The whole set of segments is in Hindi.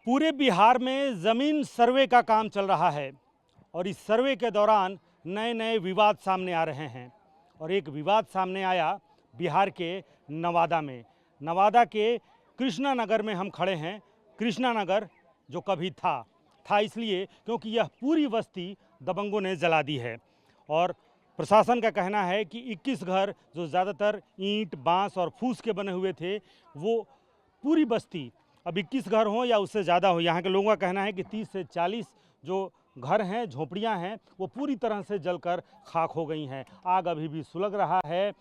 पूरे बिहार में ज़मीन सर्वे का काम चल रहा है और इस सर्वे के दौरान नए नए विवाद सामने आ रहे हैं। और एक विवाद सामने आया बिहार के नवादा में। नवादा के कृष्णा नगर में हम खड़े हैं। कृष्णा नगर जो कभी था इसलिए क्योंकि यह पूरी बस्ती दबंगों ने जला दी है। और प्रशासन का कहना है कि 21 घर जो ज़्यादातर ईंट, बांस और फूस के बने हुए थे, वो पूरी बस्ती, अब 21 घर हों या उससे ज़्यादा हो, यहाँ के लोगों का कहना है कि 30 से 40 जो घर हैं, झोपड़ियाँ हैं, वो पूरी तरह से जलकर खाक हो गई हैं। आग अभी भी सुलग रहा है।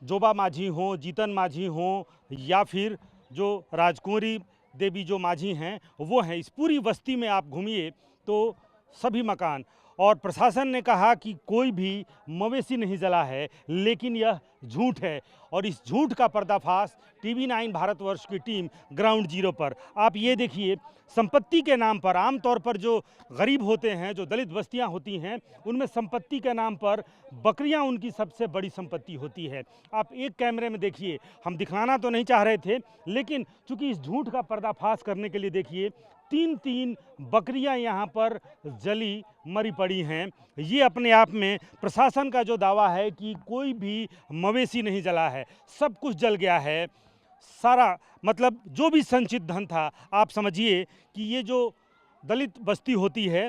जोबा माझी हों, जीतन माझी हों या फिर जो राजकुंवरी देवी जो माझी हैं वो हैं, इस पूरी बस्ती में आप घूमिए तो सभी मकान। और प्रशासन ने कहा कि कोई भी मवेशी नहीं जला है, लेकिन यह झूठ है। और इस झूठ का पर्दाफाश TV9 भारतवर्ष की टीम ग्राउंड जीरो पर। आप ये देखिए, संपत्ति के नाम पर आमतौर पर जो गरीब होते हैं, जो दलित बस्तियां होती हैं, उनमें संपत्ति के नाम पर बकरियां उनकी सबसे बड़ी संपत्ति होती है। आप एक कैमरे में देखिए, हम दिखलाना तो नहीं चाह रहे थे, लेकिन चूंकि इस झूठ का पर्दाफाश करने के लिए देखिए, 3-3 बकरियां यहाँ पर जली मरी पड़ी हैं। ये अपने आप में प्रशासन का जो दावा है कि कोई भी मवेशी नहीं जला है, सब कुछ जल गया है। सारा मतलब जो भी संचित धन था, आप समझिए कि ये जो दलित बस्ती होती है,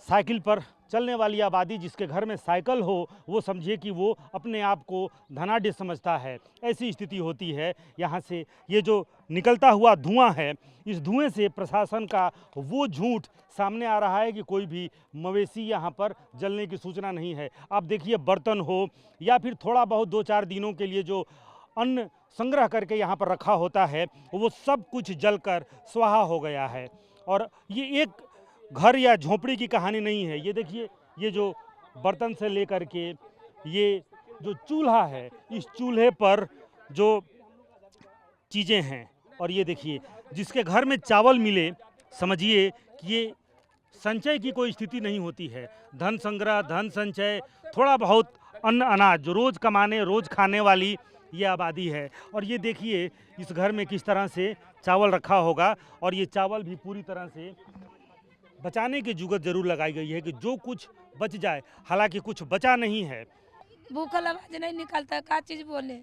साइकिल पर चलने वाली आबादी, जिसके घर में साइकिल हो, वो समझिए कि वो अपने आप को धनाढ्य समझता है। ऐसी स्थिति होती है। यहाँ से ये जो निकलता हुआ धुआं है, इस धुएं से प्रशासन का वो झूठ सामने आ रहा है कि कोई भी मवेशी यहाँ पर जलने की सूचना नहीं है। आप देखिए, बर्तन हो या फिर थोड़ा बहुत 2-4 दिनों के लिए जो अन्न संग्रह करके यहाँ पर रखा होता है, वो सब कुछ जलकर स्वाहा हो गया है। और ये एक घर या झोपड़ी की कहानी नहीं है। ये देखिए, ये जो बर्तन से लेकर के ये जो चूल्हा है, इस चूल्हे पर जो चीज़ें हैं, और ये देखिए, जिसके घर में चावल मिले, समझिए कि ये संचय की कोई स्थिति नहीं होती है। धन संग्रह, धन संचय, थोड़ा बहुत अन्न अनाज जो रोज़ कमाने, रोज़ खाने वाली ये आबादी है। और ये देखिए, इस घर में किस तरह से चावल रखा होगा, और ये चावल भी पूरी तरह से बचाने की जुगत जरूर लगाई गई है कि जो कुछ बच जाए। हालांकि कुछ बचा नहीं है। भूखल आवाज नहीं निकलता, का चीज बोले,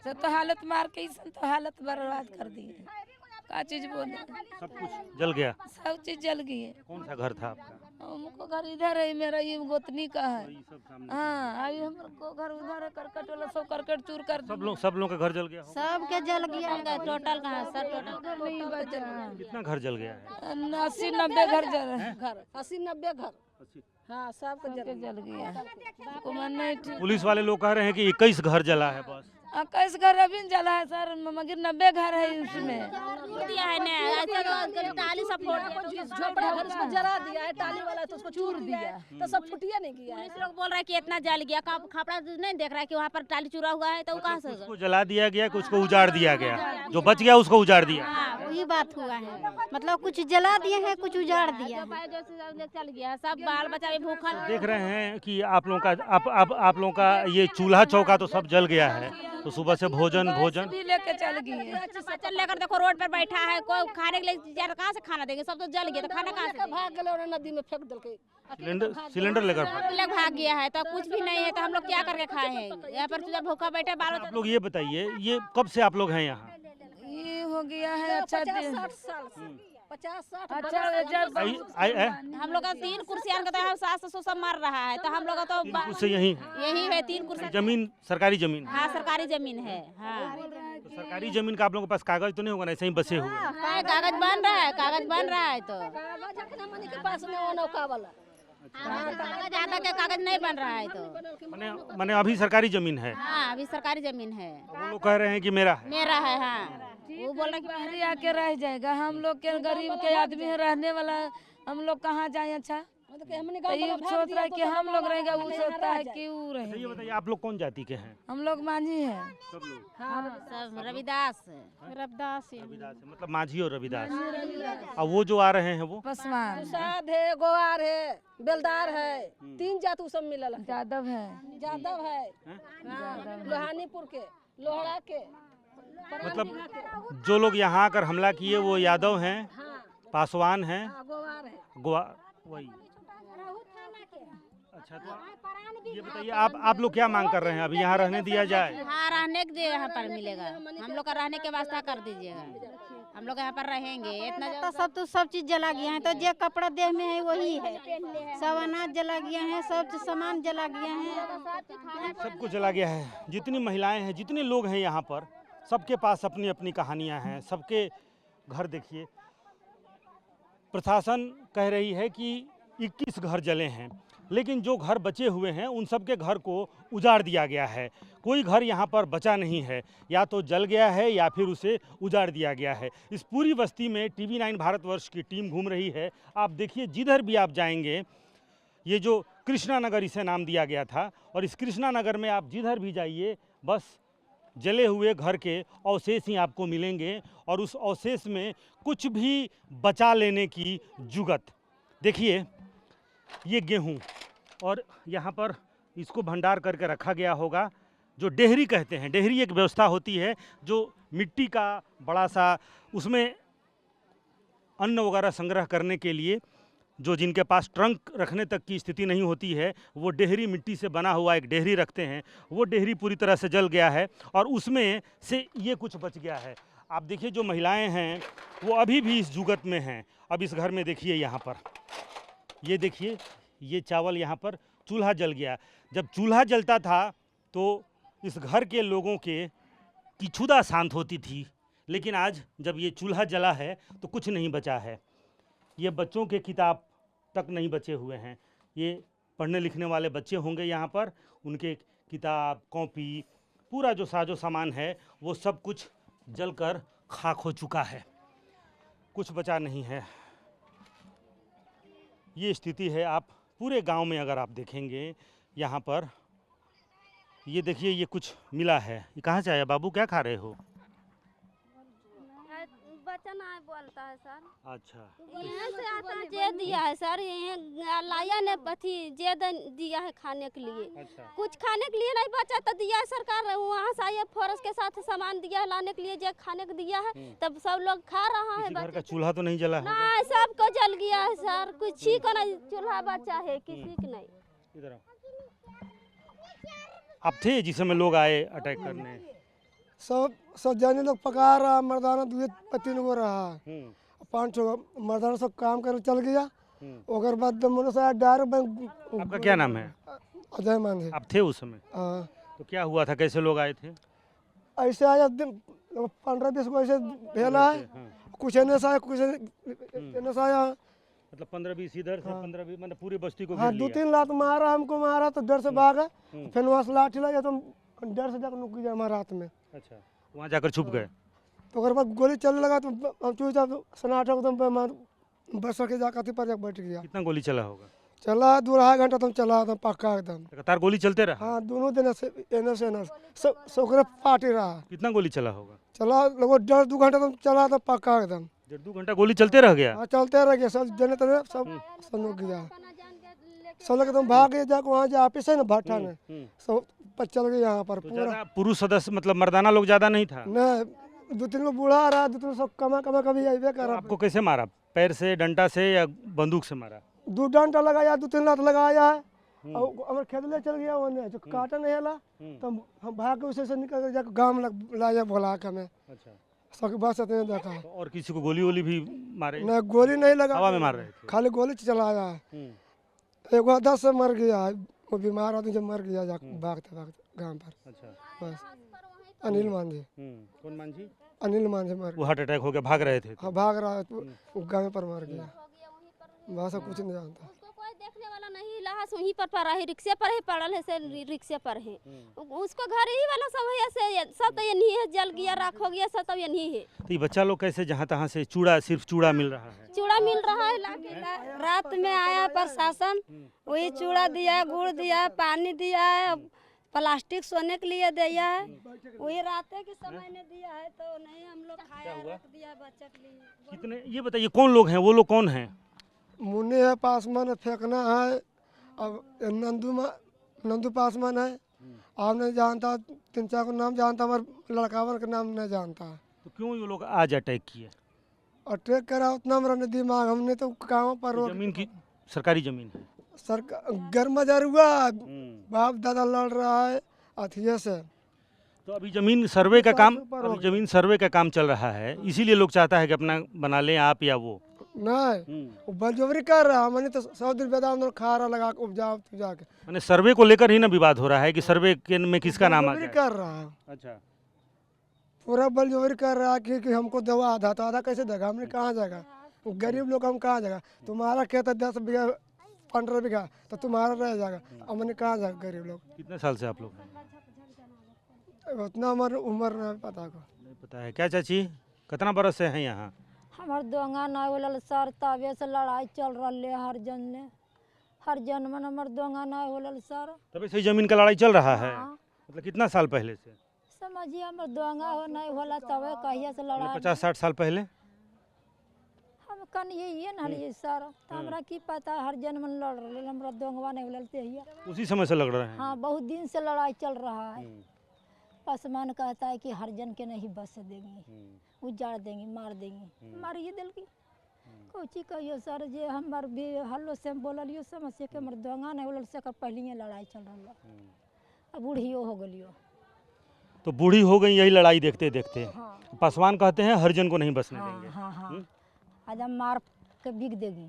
सब तो हालत मार के ही तो हालत बर्बाद कर दी है। का चीज बोले, सब कुछ जल गया। सब चीज जल गई है। कौन सा घर था आपका? हमको घर इधर है, मेरा ये गोतनी का है। ये सब सामने। हाँ, अभी हमको घर उधर है, करकट वाला सब करकट चूर कर सब लोग का घर जल गया होगा। सबके जल गया, टोटल कहाँ सर टोटल नहीं बचा। कितना घर जल गया है? 80-90 घर जल है। घर 80-90 घर, हाँ सबके जल गया। को मन नहीं ठीक। पुलिस वाले लोग कह रहे हैं कि 21 घर जला है बस। 21 घर अभी जला है सर, मगर 90 घर है उसमें। दिया है ना, टाली सब झोपड़ा घर उसको जला दिया है, टाली वाला तो उसको चूर दिया है, तो सब फुटिया नहीं किया है। पुलिस लोग बोल रहा है कि इतना जल गया, खपड़ा नहीं देख रहा है कि वहाँ पर टाली चूरा हुआ है, तो वो कहाँ से उसको जला दिया गया कि उसको उजाड़ दिया गया? जो बच गया उसको उजाड़ दिया। हाँ, वही बात हुआ है। मतलब कुछ जला दिए हैं, कुछ उजाड़ दिया है। चल गया, सब बाल बच्चा भी भूखल। देख रहे हैं कि आप लोगों का आप लोगों का ये चूल्हा चौका तो सब जल गया है। तो सुबह से भोजन भी लेके चल गई है। बच्चा लेकर देखो रोड पर बैठा है, कोई खाने के लिए कहाँ से खाना देंगे? सब तो जल गया, तो खाना कहाँ से? भाग गए नदी में फेंक दिल सिलेंडर लेकर लोग भाग गया है, तो कुछ भी नहीं है, तो हम लोग क्या करके खाए हैं? यहाँ पर चूल्हा भूखा बैठे बाल आप लोग ये बताइए, ये कब से आप लोग हैं यहाँ? ये हो गया है अच्छा 50-60 साल से, 50-60। अच्छा जब हम लोग का 3 कुर्सियां का तो हम सास ससुर सब मर रहा है, तो हम लोग का तो से यही यही है 3 कुर्सी। जमीन सरकारी जमीन? हाँ, सरकारी जमीन है। हाँ, तो सरकारी जमीन का आप लोगों के पास कागज तो नहीं होगा ना, ऐसे ही बसे हुए? कागज बन रहा है, कागज बन रहा है। तो मनी के पास में वो नौका वाला कागज आता के कागज नहीं बन रहा है, तो मैंने अभी सरकारी जमीन है? हाँ, अभी सरकारी जमीन है। वो लोग कह रहे हैं कि मेरा है। मेरा है। हाँ, वो बोल रहे कि बाहरी आके रह जाएगा। हम लोग के गरीब के आदमी है, रहने वाला, हम लोग कहाँ जाए? अच्छा, तो ये सोच रहा है कि हम लोग रहेगा, वो सोचता है कि वो ये रहे। बताइए, आप लोग कौन जाति के हैं? हम लोग मांझी है। सब लोग सब रविदास रविदास है, मतलब माझी और रविदास। और वो जो आ रहे हैं वो पसवान, प्रसाद है, गोवार है, बेलदार है, 3 जात सब मिलल है। यादव है। जादव है, लोहानीपुर के, लोहड़ा के, मतलब जो लोग यहाँ आकर हमला किए वो यादव हैं, पासवान हैं, गोवार है। वही। अच्छा, तो ये बताइए आप लोग क्या मांग कर रहे हैं? अभी यहाँ रहने दिया जाए? हाँ, रहने के यहाँ पर मिलेगा, हम लोग का रहने के वास्ता कर दीजिएगा, हम लोग यहाँ पर रहेंगे। इतना तो सब चीज जला गया है, तो जो कपड़ा देह में है वही है, सब अनाज जला गया है, सब सामान जला गया है, सब कुछ जला गया है। जितनी महिलाएं हैं, जितने लोग हैं यहाँ पर, सबके पास अपनी अपनी कहानियाँ हैं, सबके घर देखिए। प्रशासन कह रही है कि 21 घर जले हैं, लेकिन जो घर बचे हुए हैं उन सब के घर को उजाड़ दिया गया है। कोई घर यहाँ पर बचा नहीं है, या तो जल गया है या फिर उसे उजाड़ दिया गया है। इस पूरी बस्ती में TV9 भारतवर्ष की टीम घूम रही है। आप देखिए, जिधर भी आप जाएंगे, ये जो कृष्णा नगर इसे नाम दिया गया था, और इस कृष्णा नगर में आप जिधर भी जाइए बस जले हुए घर के अवशेष ही आपको मिलेंगे, और उस अवशेष में कुछ भी बचा लेने की जुगत। देखिए, ये गेहूं, और यहाँ पर इसको भंडार करके रखा गया होगा, जो डेहरी कहते हैं। डेहरी एक व्यवस्था होती है जो मिट्टी का बड़ा सा, उसमें अन्न वगैरह संग्रह करने के लिए, जो जिनके पास ट्रंक रखने तक की स्थिति नहीं होती है, वो डेहरी, मिट्टी से बना हुआ एक डेहरी रखते हैं। वो डेहरी पूरी तरह से जल गया है और उसमें से ये कुछ बच गया है। आप देखिए, जो महिलाएं हैं वो अभी भी इस जुगत में हैं। अब इस घर में देखिए, यहाँ पर ये देखिए, ये चावल, यहाँ पर चूल्हा जल गया। जब चूल्हा जलता था तो इस घर के लोगों के की क्षुधा शांत होती थी, लेकिन आज जब ये चूल्हा जला है तो कुछ नहीं बचा है। ये बच्चों के किताब तक नहीं बचे हुए हैं। ये पढ़ने लिखने वाले बच्चे होंगे यहाँ पर, उनके किताब, कॉपी, पूरा जो साजो सामान है वो सब कुछ जलकर खाक हो चुका है, कुछ बचा नहीं है। ये स्थिति है। आप पूरे गांव में अगर आप देखेंगे, यहाँ पर ये देखिए, ये कुछ मिला है। ये कहाँ से आया बाबू, क्या खा रहे हो? बचन आए बोलता है सर। अच्छा, यहाँ से आता है, जे दिया है सर, यहाँ लाया ने पथी जे दिया है खाने के लिए। अच्छा। कुछ खाने के लिए नहीं बचा तो दिया है सरकार, वहाँ से आइए फोरस के साथ सामान दिया है लाने के लिए, जे खाने को दिया है तब सब लोग खा रहा है। किसी घर का चूल्हा तो नहीं जला है? नहीं, सबको जल गया है सर, कुछ ही का नहीं चूल्हा बचा है, किसी का नहीं। इधर आओ। आप थे जिस समय लोग आए अटैक करने? सब जाने लोग पका रहा, मर्दाना 2-3 गो रहा, 5-6 मर्दाना सब काम कर चल गया। ओकर बाद डायरेक्ट। आपका क्या नाम है? अजय मांझी। आप थे उस समय? हाँ। तो क्या हुआ था, कैसे लोग आए थे? ऐसे आया 15-20 को ऐसे भेला है, कुछ एने से आया, कुछ एने से आया। मतलब 15-20 इधर से, 15-20 मतलब पूरी बस्ती को हाँ, घेर लिया। 2-3 लात मारा, हमको मारा तो डर से भागा, फिर वहाँ से लाठी लगा तो डर से जाकर नुक गया हमारे हाथ में। अच्छा, वहाँ जाकर छुप गए? तो अगर बाद गोली चलने लगा तो हम चुपचाप सन्नाटा एकदम बस के जाकर पर जाकर बैठ गया। कितना गोली चला होगा? चला 2-2.5 घंटा तुम चला एकदम पक्का एकदम। लगातार गोली चलते रहा? हाँ, दोनों दिन से एने से सब पार्टी रहा। कितना गोली चला होगा? चला लगभग 1.5-2 घंटा तुम चला था पक्का एकदम। 1.5 घंटा गोली चलते रह गया? हाँ, चलते रह गया, सब जने तने सब लोग गया, सब लोग एकदम भाग गए, जाकर वहाँ जो ऑफिस है ना भट्टा में, सब चल गए यहाँ पर तो पूरा। ज़्यादा पुरुष सदस्य, मतलब मर्दाना लोग ज़्यादा नहीं था? न 2-3 को बूढ़ा रहा, 2-3 सब कमा कभी आइबे तो करा। आपको कैसे मारा? पैर से, डंडा से या बंदूक से मारा? 2 डंडा लगाया, 2-3 लात लगाया है, और हमारे खेत ले चल गया, वो जो काटा नहीं हला, तो हम भाग के उसे से निकल के जाकर गाँव में लाया बोला के हमें। अच्छा, सबके पास इतने देखा। तो और किसी को गोली वोली भी मारे? न गोली नहीं लगा, हवा में मार रहे थे? खाली गोली चलाया है। एक 10 से मर गया है, वो बीमार आदमी जब मर गया जाकर भागते भागते गाँव पर। अच्छा, बस अनिल मांझी। कौन मांझी? अनिल मांझी मर वो हार्ट अटैक हो गया, भाग रहे थे? हाँ, भाग रहा है, तो गाँव पर मर गया। बस कुछ नहीं जानता। उसको कोई देखने वाला नहीं, लाश वहीं पर पड़ा है, रिक्शे पर ही पड़ल है, से रिक्शे पर है। उसको घर ही वाला सब है, से सब तो यही है, जल गया, राख हो गया, सब तब यही है। तो ये बच्चा लोग कैसे, जहाँ तहाँ से चूड़ा, सिर्फ चूड़ा मिल रहा है? चूड़ा मिल रहा है लाके। रात में आया प्रशासन, वही चूड़ा दिया, गुड़ दिया, पानी दिया है, प्लास्टिक सोने के लिए दिया है, वही रात के समय ने दिया है, तो नहीं हम लोग खाया, रख दिया बच्चा के लिए। कितने, ये बताइए कौन लोग हैं, वो लोग कौन हैं? मुन्नी है, पासवान है, फेंकना है, अब नंदू पासवान है, आप नहीं जानता, 3-4 को नाम जानता, हमारे लड़कावर का नाम नहीं जानता। तो क्यों ये लोग आज अटैक किए? और ट्रैक करा उतना हमारा नहीं दिमाग, हमने तो काम पर ये जमीन की सरकारी जमीन है। सरकार गर्म बाजार हुआ, बाप दादा लड़ रहा है अथिये से। तो अभी जमीन सर्वे का काम ऊपर हो अभी जमीन सर्वे का काम चल रहा है, इसीलिए लोग चाहता है कि अपना बना लें आप या वो। नहीं, वो बलजबरी कर रहा, मैंने तो 100 दिन बाद हम खा रहा लगा के उपजा के मैंने सर्वे को लेकर ही ना विवाद हो रहा है कि सर्वे के में किसका नाम आ बलजबरी जाए। कर रहा है, अच्छा, पूरा बलजबरी कर रहा है कि हमको दवा आधा, तो आधा कैसे देगा, हमने कहाँ जाएगा, गरीब लोग हम कहाँ जाएगा। तुम्हारा खेत है 10 बीघा 15 बीघा, तो तुम्हारा रह जाएगा, हमने कहाँ जाएगा गरीब लोग। कितने साल से आप लोग हैं? उतना हमारी उम्र नहीं पता को। नहीं पता है। क्या चाची, कितना बरस से हैं यहाँ? हमार दोंगा ना होलल सर, तबे से लड़ाई चल रही है हर जन में हमार दोंगा ना होलल सर। तभी से जमीन का लड़ाई चल रहा है। हाँ। मतलब कितना साल पहले से? समझिए हमार दोंगा हो नहीं होला तबे कहिए से लड़ाई। 50-60 साल पहले? हम कन ये न हलिए सर, तो हमरा की पता हर जन में लड़ रहे, हमरा दोंगवा नहीं होलल ते हिया। उसी समय से लड़ रहे हैं। हाँ, बहुत दिन से लड़ाई चल रहा है। पासवान कहता है कि हर जन के नहीं बस देंगे, उजाड़ देंगे, मार देंगे, मारिए दिल की कोची कहियो सर, जे हमार भी हल्लो से बोलियो समस्या के हमर दोंगा नहीं होलल से पहले लड़ाई चल रहा, अब बूढ़ियो हो गलियो। तो बूढ़ी हो गई यही लड़ाई देखते देखते। हाँ पासवान कहते हैं हरिजन को नहीं बसने देंगे। हाँ हाँ, आज हम मार के बिक देगी।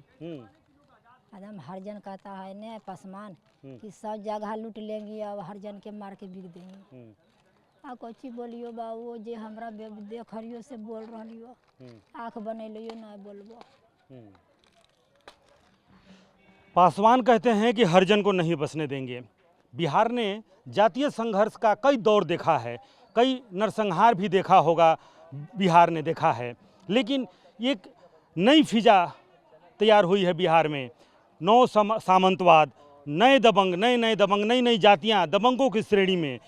आज हम हरिजन कहता है ने पासवान कि सब जगह लूट लेंगी, अब हरिजन के मार के बिक देंगे। आ कोची बोलियो बाबू, जे हमरा देख हरियो से बोल रहियो, आँख बनैलियो ना बोलबो। पासवान कहते हैं कि हरिजन को नहीं बसने देंगे। बिहार ने जातीय संघर्ष का कई दौर देखा है, कई नरसंहार भी देखा होगा, बिहार ने देखा है, लेकिन एक नई फिजा तैयार हुई है बिहार में। नौ सामंतवाद, नए दबंग, नई नई जातियां दबंगों की श्रेणी में।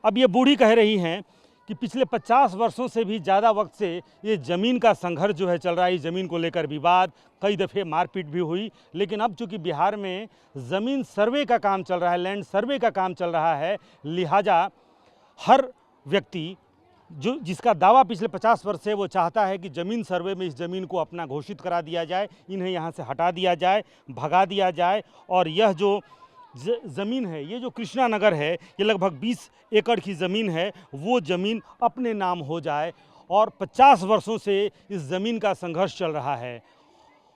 अब ये बूढ़ी कह रही हैं कि पिछले 50 वर्षों से भी ज़्यादा वक्त से ये ज़मीन का संघर्ष जो है चल रहा है, इस ज़मीन को लेकर विवाद, कई दफ़े मारपीट भी हुई, लेकिन अब चूंकि बिहार में ज़मीन सर्वे का काम चल रहा है, लैंड सर्वे का काम चल रहा है, लिहाजा हर व्यक्ति जो जिसका दावा पिछले 50 वर्ष से वो चाहता है कि ज़मीन सर्वे में इस ज़मीन को अपना घोषित करा दिया जाए, इन्हें यहाँ से हटा दिया जाए, भगा दिया जाए, और यह जो ज़मीन है, ये जो कृष्णा नगर है, ये लगभग 20 एकड़ की ज़मीन है, वो ज़मीन अपने नाम हो जाए। और 50 वर्षों से इस ज़मीन का संघर्ष चल रहा है।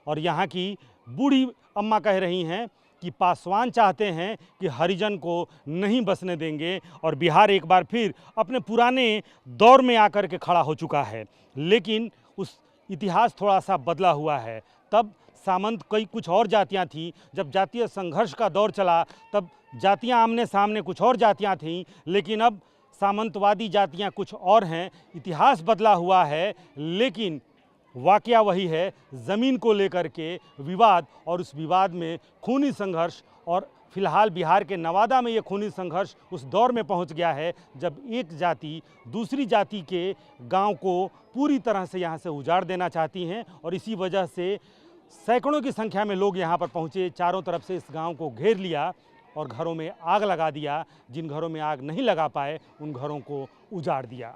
और यहाँ की बूढ़ी अम्मा कह रही हैं कि पासवान चाहते हैं कि हरिजन को नहीं बसने देंगे, और बिहार एक बार फिर अपने पुराने दौर में आकर के खड़ा हो चुका है। लेकिन उस इतिहास थोड़ा सा बदला हुआ है। तब सामंत कई कुछ और जातियां थीं, जब जातीय संघर्ष का दौर चला तब जातियां आमने सामने कुछ और जातियां थीं, लेकिन अब सामंतवादी जातियां कुछ और हैं। इतिहास बदला हुआ है, लेकिन वाकया वही है, ज़मीन को लेकर के विवाद, और उस विवाद में खूनी संघर्ष। और फिलहाल बिहार के नवादा में ये खूनी संघर्ष उस दौर में पहुंच गया है जब एक जाति दूसरी जाति के गांव को पूरी तरह से यहाँ से उजाड़ देना चाहती हैं, और इसी वजह से सैकड़ों की संख्या में लोग यहाँ पर पहुँचे, चारों तरफ से इस गांव को घेर लिया और घरों में आग लगा दिया। जिन घरों में आग नहीं लगा पाए उन घरों को उजाड़ दिया।